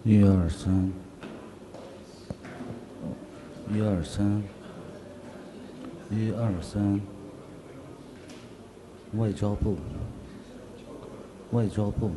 一二三，一二三，一二三，外交部，外交部。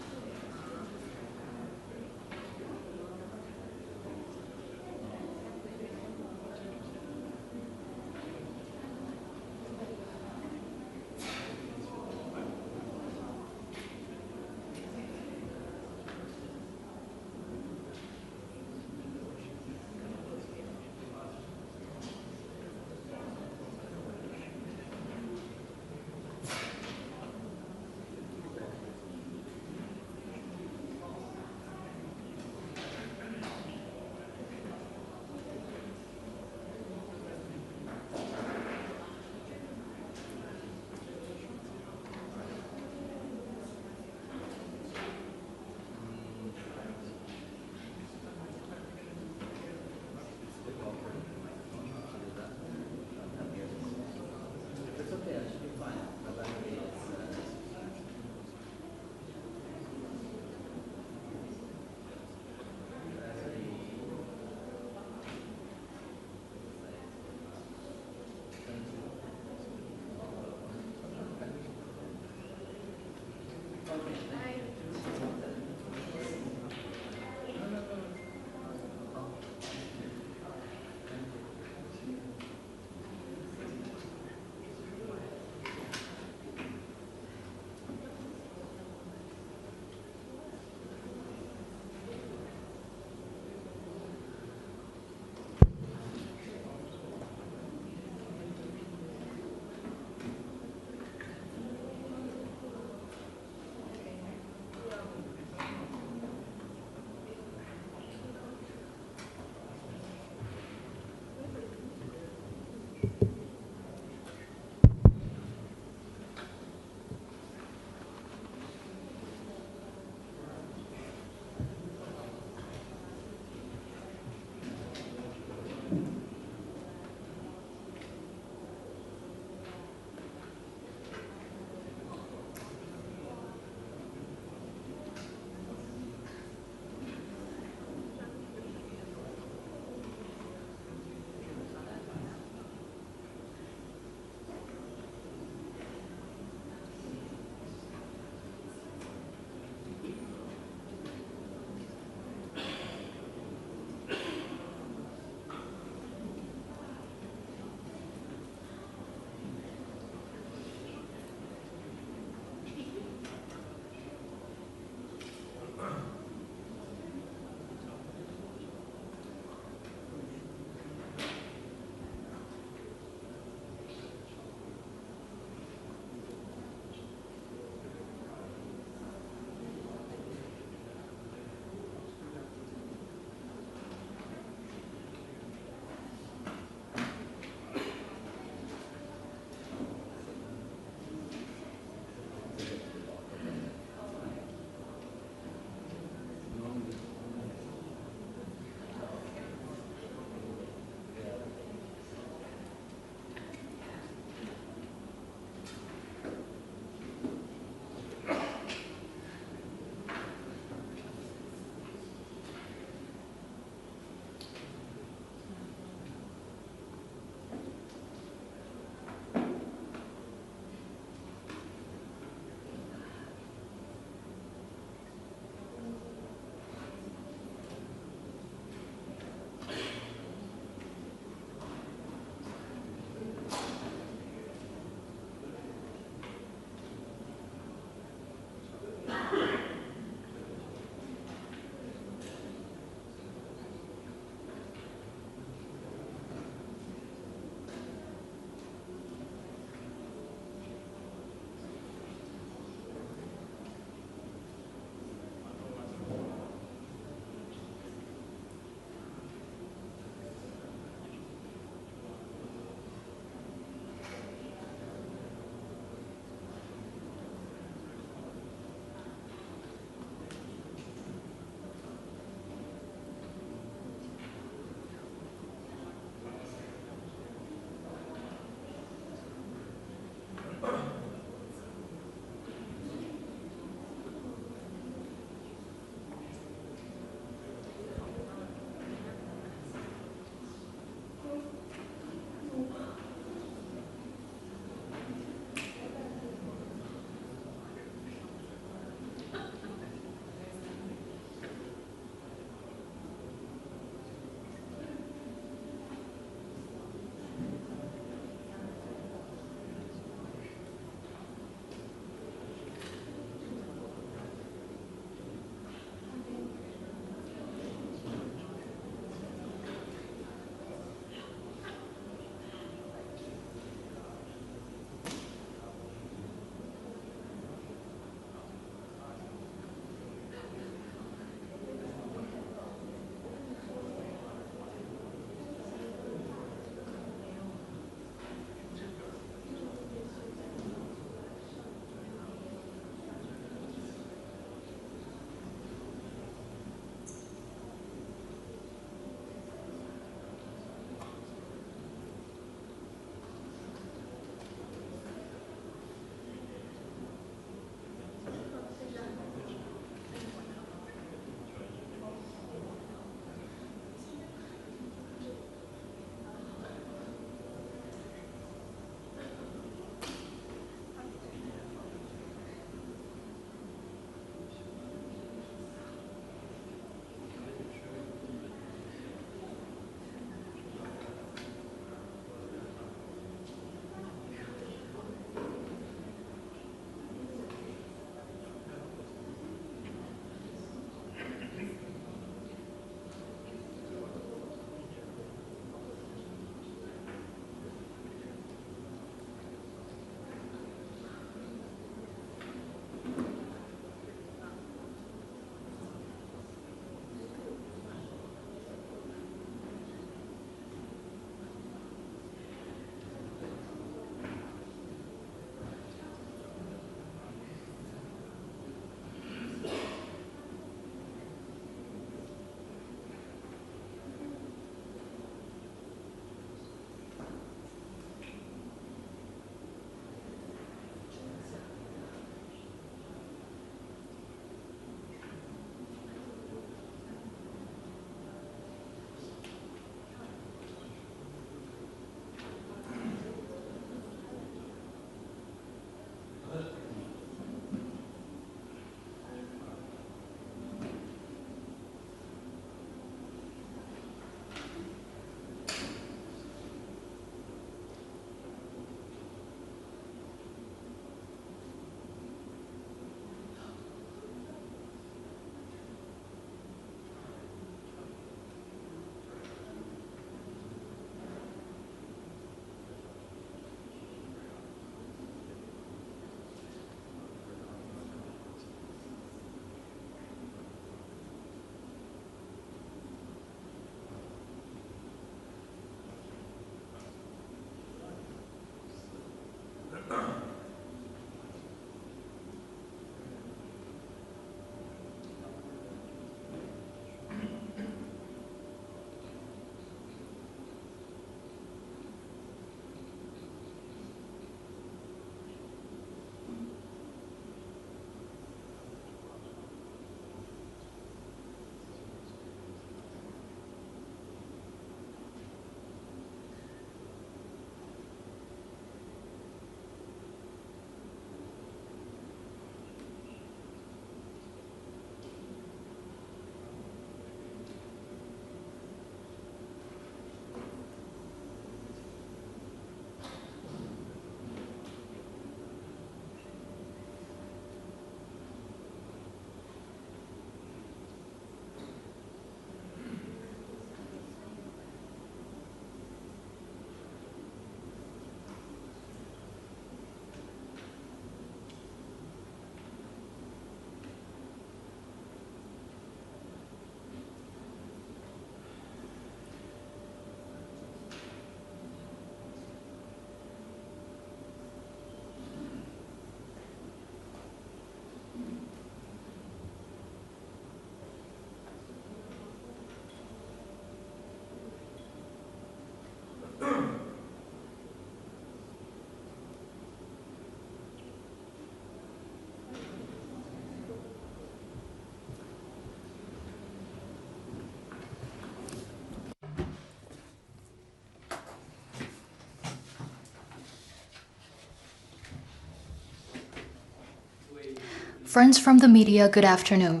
Friends from the media, good afternoon.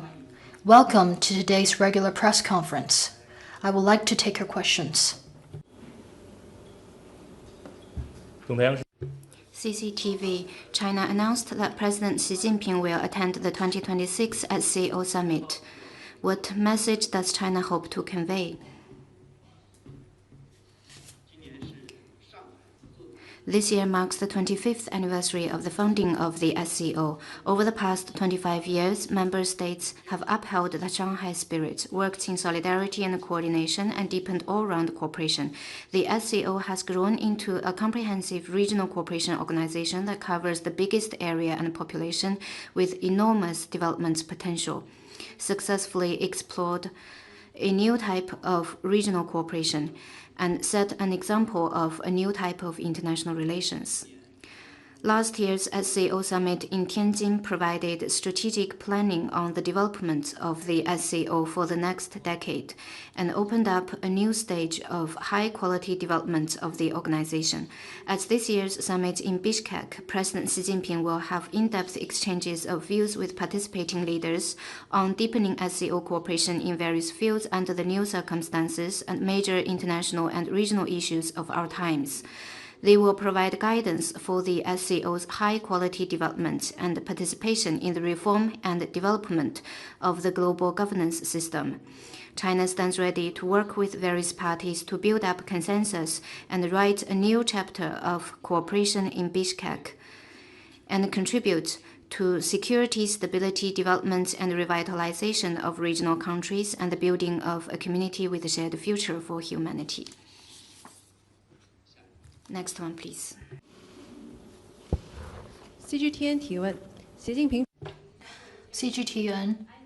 Welcome to today's regular press conference. I would like to take your questions. CCTV, China announced that President Xi Jinping will attend the 2026 SCO summit. What message does China hope to convey? This year marks the 25th anniversary of the founding of the SCO. Over the past 25 years, member states have upheld the Shanghai spirit, worked in solidarity and coordination, and deepened all-round cooperation. The SCO has grown into a comprehensive regional cooperation organization that covers the biggest area and population with enormous development potential. Successfully explored a new type of regional cooperation and set an example of a new type of international relations. Last year's SCO summit in Tianjin provided strategic planning on the development of the SCO for the next decade and opened up a new stage of high-quality development of the organization. At this year's summit in Bishkek, President Xi Jinping will have in-depth exchanges of views with participating leaders on deepening SCO cooperation in various fields under the new circumstances and major international and regional issues of our times. They will provide guidance for the SCO's high-quality development and participation in the reform and development of the global governance system. China stands ready to work with various parties to build up consensus and write a new chapter of cooperation in Bishkek and contribute to security, stability, development, and revitalization of regional countries and the building of a community with a shared future for humanity. Next one, please. CGTN,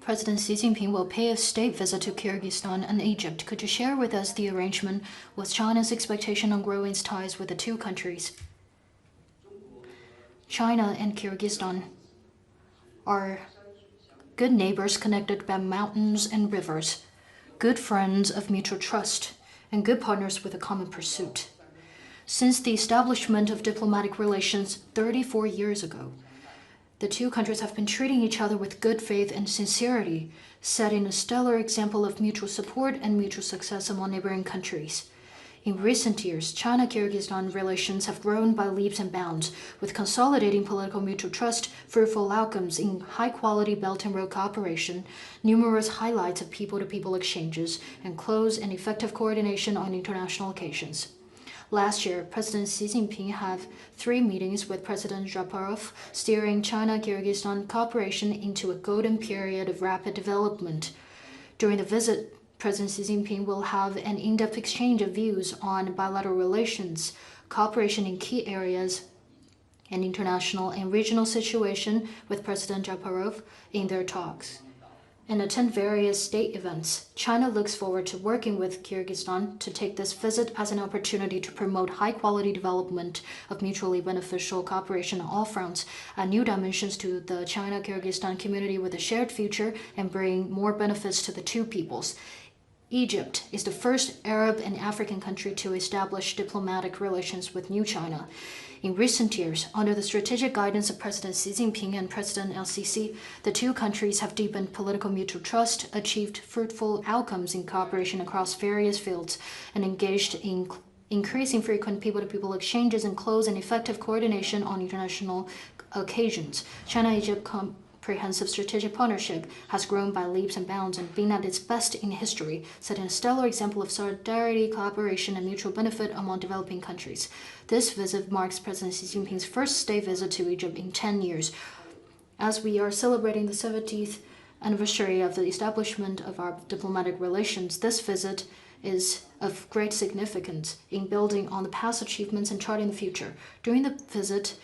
President Xi Jinping will pay a state visit to Kyrgyzstan and Egypt. Could you share with us the arrangement with China's expectation on growing its ties with the two countries? China and Kyrgyzstan are good neighbors connected by mountains and rivers, good friends of mutual trust, and good partners with a common pursuit. Since the establishment of diplomatic relations 34 years ago, the two countries have been treating each other with good faith and sincerity, setting a stellar example of mutual support and mutual success among neighboring countries. In recent years, China-Kyrgyzstan relations have grown by leaps and bounds, with consolidating political mutual trust, fruitful outcomes in high-quality Belt and Road cooperation, numerous highlights of people-to-people exchanges, and close and effective coordination on international occasions. Last year, President Xi Jinping had 3 meetings with President Japarov, steering China-Kyrgyzstan cooperation into a golden period of rapid development. During the visit, President Xi Jinping will have an in-depth exchange of views on bilateral relations, cooperation in key areas, and international and regional situation with President Japarov in their talks, and attend various state events. China looks forward to working with Kyrgyzstan to take this visit as an opportunity to promote high-quality development of mutually beneficial cooperation on all fronts, add new dimensions to the China-Kyrgyzstan community with a shared future, and bring more benefits to the two peoples. Egypt is the first Arab and African country to establish diplomatic relations with New China. In recent years, under the strategic guidance of President Xi Jinping and President El-Sisi, the two countries have deepened political mutual trust, achieved fruitful outcomes in cooperation across various fields, and engaged in increasing frequent people-to-people exchanges and close and effective coordination on international occasions. China-Egypt comprehensive strategic partnership has grown by leaps and bounds and been at its best in history, setting a stellar example of solidarity, cooperation, and mutual benefit among developing countries. This visit marks President Xi Jinping's first state visit to Egypt in 10 years. As we are celebrating the 70th anniversary of the establishment of our diplomatic relations, this visit is of great significance in building on the past achievements and charting the future. During the visit,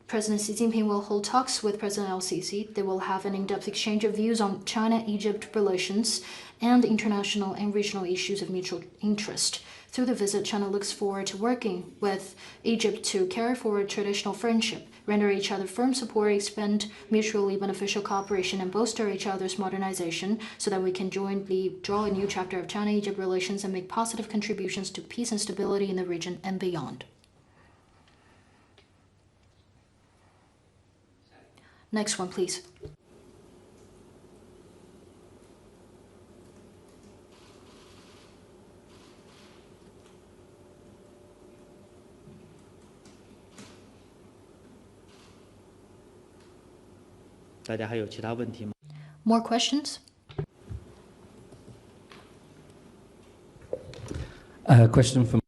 President Xi Jinping will hold talks with President El-Sisi. They will have an in-depth exchange of views on China-Egypt relations and international and regional issues of mutual interest. Through the visit, China looks forward to working with Egypt to carry forward traditional friendship, render each other firm support, expand mutually beneficial cooperation, and bolster each other's modernization so that we can jointly draw a new chapter of China-Egypt relations and make positive contributions to peace and stability in the region and beyond. Next one, please. 大家还有其他问题吗？ More questions? Question from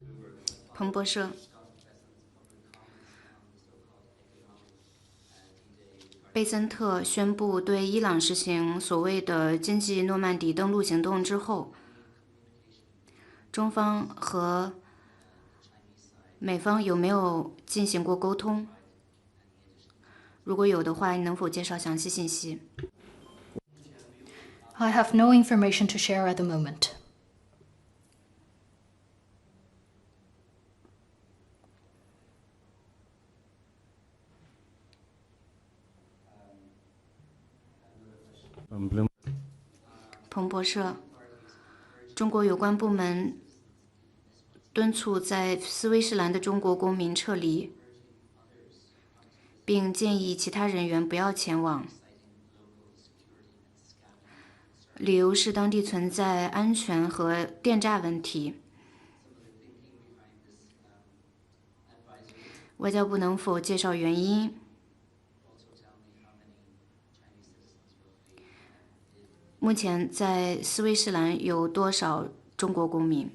彭博社。贝森特宣布对伊朗实行所谓的经济诺曼底登陆行动之后，中方和美方有没有进行过沟通？如果有的话，你能否介绍详细信息？ I have no information to share at the moment. from Bloom 彭博社，中国有关部门敦促在斯威士兰的中国公民撤离，并建议其他人员不要前往，理由是当地存在安全和电诈问题。外交部能否介绍原因？目前在斯威士兰有多少中国公民？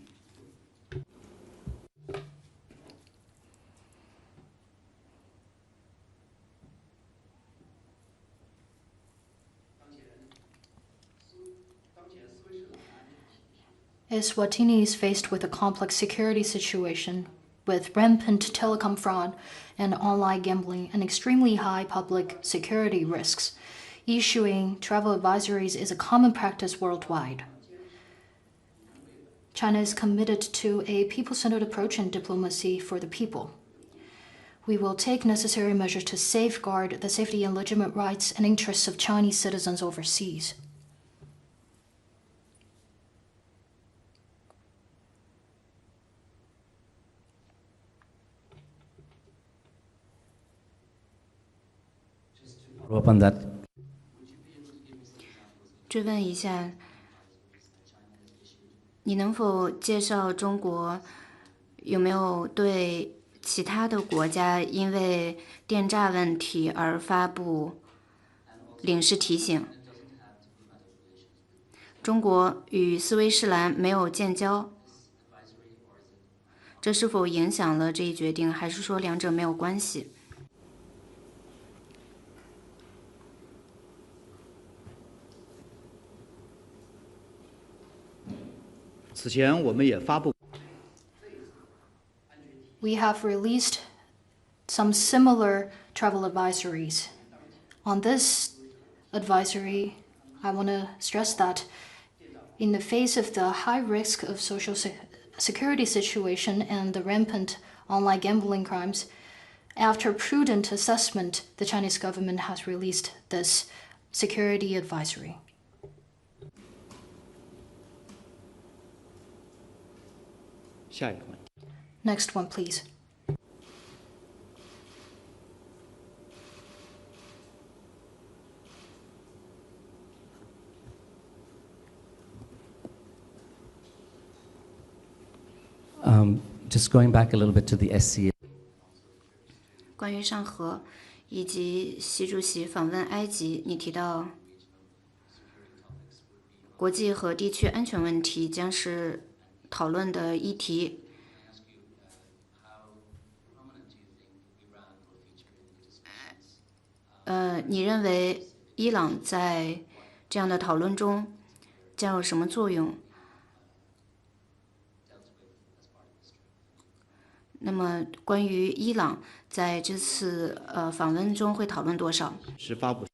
Eswatini is faced with a complex security situation with rampant telecom fraud and online gambling and extremely high public security risks. Issuing travel advisories is a common practice worldwide. China is committed to a people-centered approach in diplomacy for the people. We will take necessary measures to safeguard the safety and legitimate rights and interests of Chinese citizens overseas. follow up on that. 追问一下，你能否介绍中国有没有对其他的国家因为电诈问题而发布领事提醒？中国与斯威士兰没有建交，这是否影响了这一决定，还是说两者没有关系？此前我们也发布。 We have released some similar travel advisories. On this advisory, I want to stress that in the face of the high risk of social security situation and the rampant online gambling crimes, after prudent assessment, the Chinese government has released this security advisory. 下一个问题。 Next one, please. Just going back a little bit to the SCA. 关于上合以及习主席访问埃及，你提到国际和地区安全问题将是讨论的议题。你认为伊朗在这样的讨论中将有什么作用？那么，关于伊朗在这次访问中会讨论多少？是发布。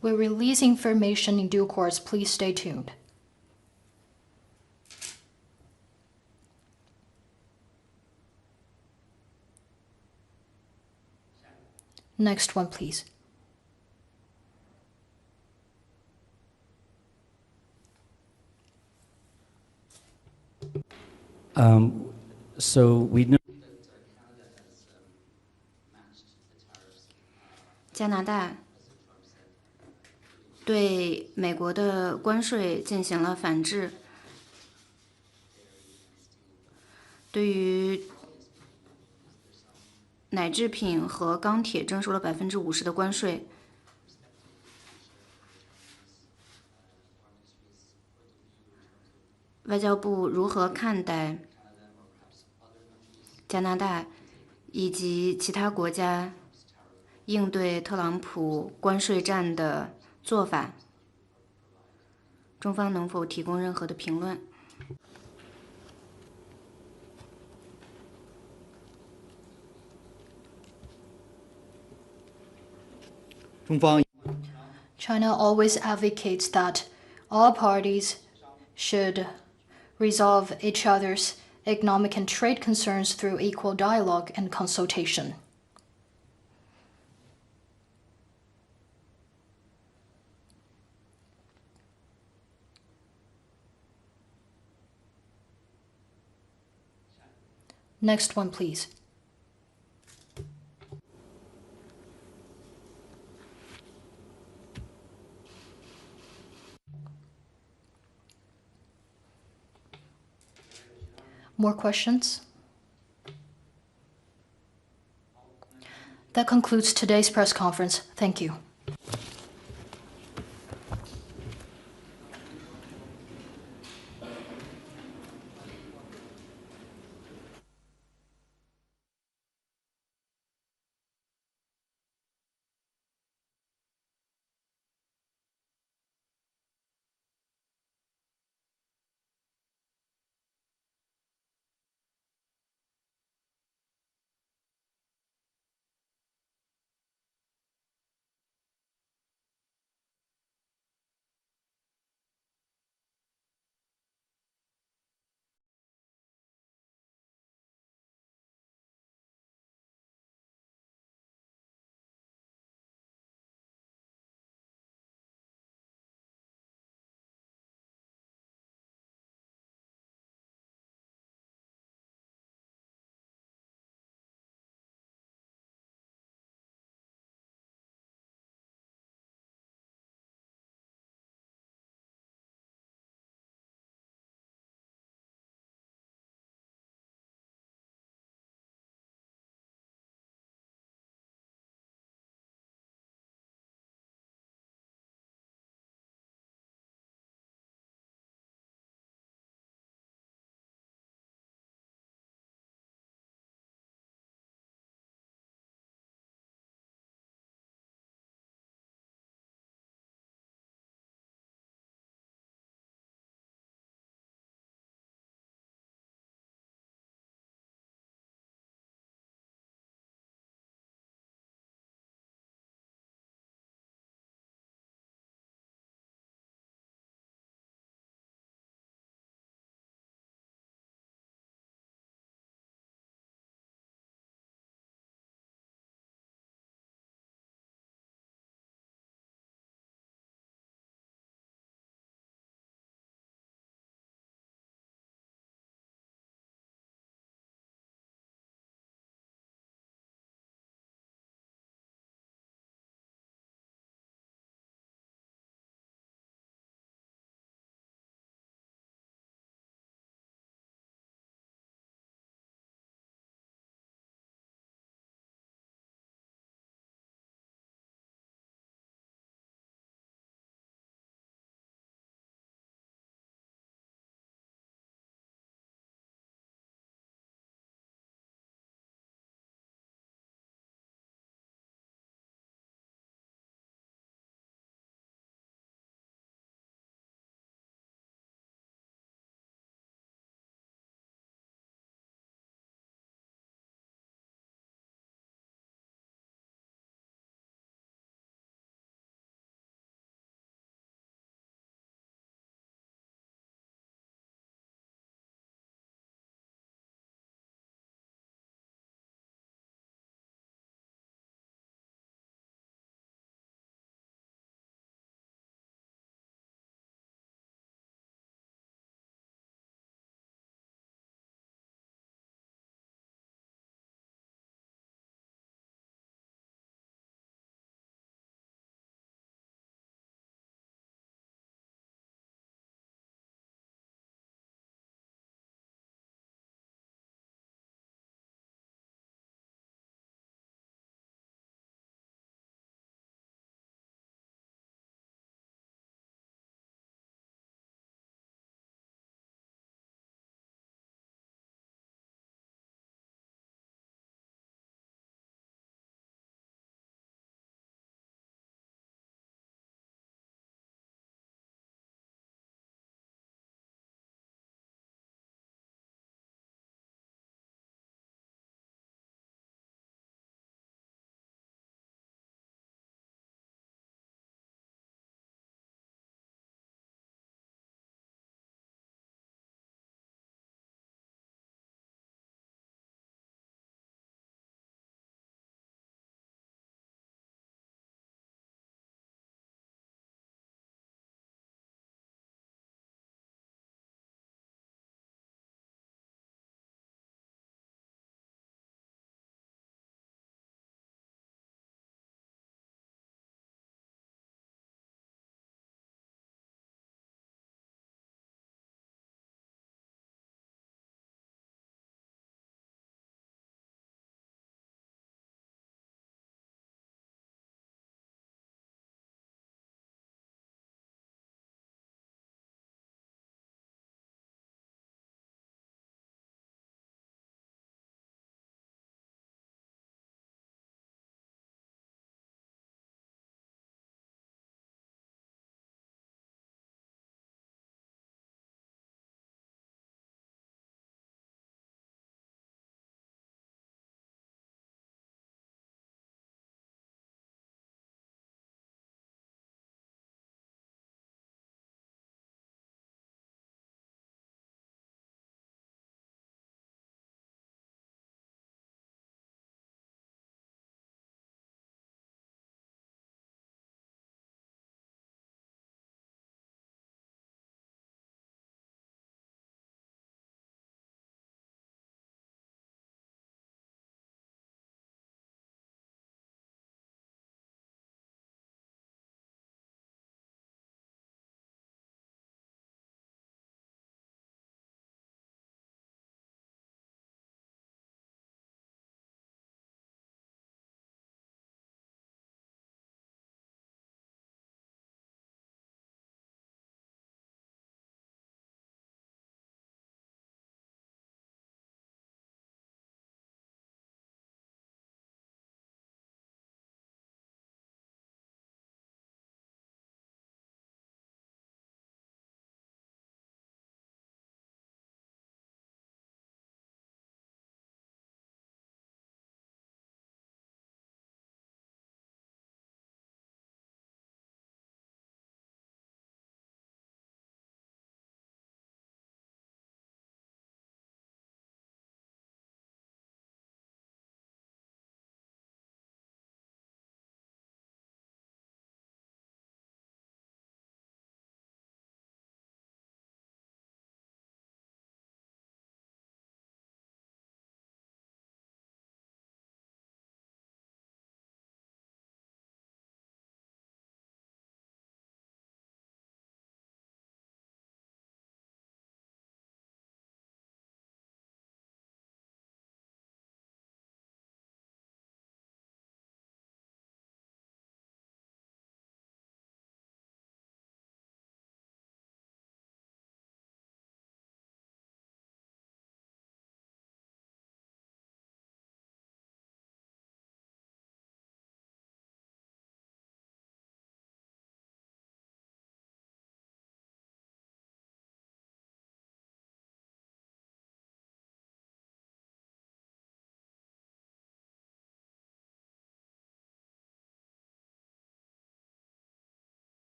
We'll release information in due course. Please stay tuned. Next one, please. So we know 加拿大对美国的关税进行了反制，对于奶制品和钢铁征收了50%的关税。外交部如何看待加拿大以及其他国家应对特朗普关税战的做法？中方能否提供任何的评论？ China always advocates that all parties should resolve each other's economic and trade concerns through equal dialogue and consultation. Next one, please. More questions? That concludes today's press conference. Thank you.